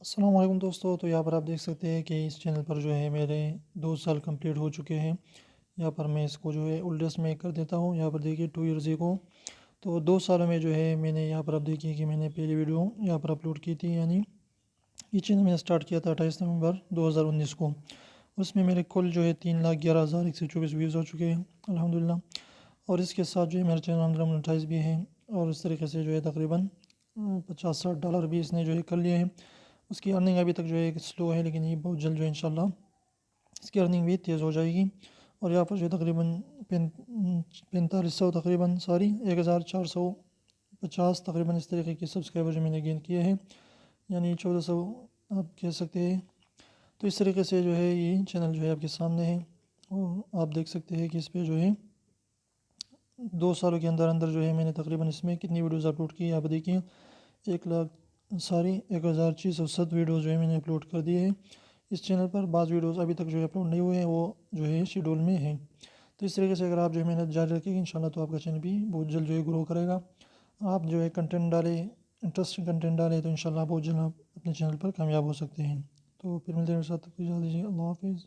السلام علیکم دوستو، تو یہاں پر آپ دیکھ سکتے ہیں کہ اس چینل پر جو ہے میرے 2 سال کمپلیٹ ہو چکے ہیں۔ یہاں پر میں اس کو جو ہے الٹس میں کر دیتا ہوں۔ یہاں پر دیکھیے 2 ایئرز کو، تو 2 سالوں میں جو ہے میں نے یہاں پر آپ دیکھیے کہ میں نے پہلی ویڈیو یہاں پر اپلوڈ کی تھی، یعنی یہ چینل میں نے اسٹارٹ کیا تھا 28 نومبر 2019 کو۔ اس میں میرے کل جو ہے 3,11,124 ویوز ہو چکے ہیں الحمدللہ۔ اور اس کے ساتھ جو ہے میرا چینل مونیٹائز بھی ہے، اور اس طریقے سے جو ہے تقریباً $50-60 بھی اس نے جو ہے کر لیے ہیں۔ اس کی ارننگ ابھی تک جو ہے سلو ہے، لیکن یہ بہت جلد جو ہے انشاءاللہ اس کی ارننگ بھی تیز ہو جائے گی۔ اور یہاں پر جو ہے تقریباً 4500 تقریباً 1450 تقریباً اس طریقے کے سبسکرائبر جو میں نے گین کیے ہیں، یعنی 1400 آپ کہہ سکتے ہیں۔ تو اس طریقے سے جو ہے یہ چینل جو ہے آپ کے سامنے ہے، اور آپ دیکھ سکتے ہیں کہ اس پہ جو ہے 2 سالوں کے اندر اندر جو ہے میں نے تقریباً اس میں کتنی ویڈیوز اپلوڈ کی، آپ دیکھیں 1,06,7 ویڈیوز جو ہے میں نے اپلوڈ کر دیے ہیں اس چینل پر۔ بعض ویڈیوز ابھی تک جو ہے اپلوڈ نہیں ہوئے ہیں، وہ جو ہے شیڈول میں ہیں۔ تو اس طریقے سے اگر آپ جو ہے محنت جاری رکھیں گے انشاءاللہ، تو آپ کا چینل بھی بہت جلد جو ہے گرو کرے گا۔ آپ جو ہے کنٹینٹ ڈالیں، انٹرسٹنگ کنٹینٹ ڈالیں، تو انشاءاللہ بہت جلد آپ اپنے چینل پر کامیاب ہو سکتے ہیں۔ تو پھر ملتے ہیں میرے ساتھ، اجازت دیجیے، اللہ حافظ۔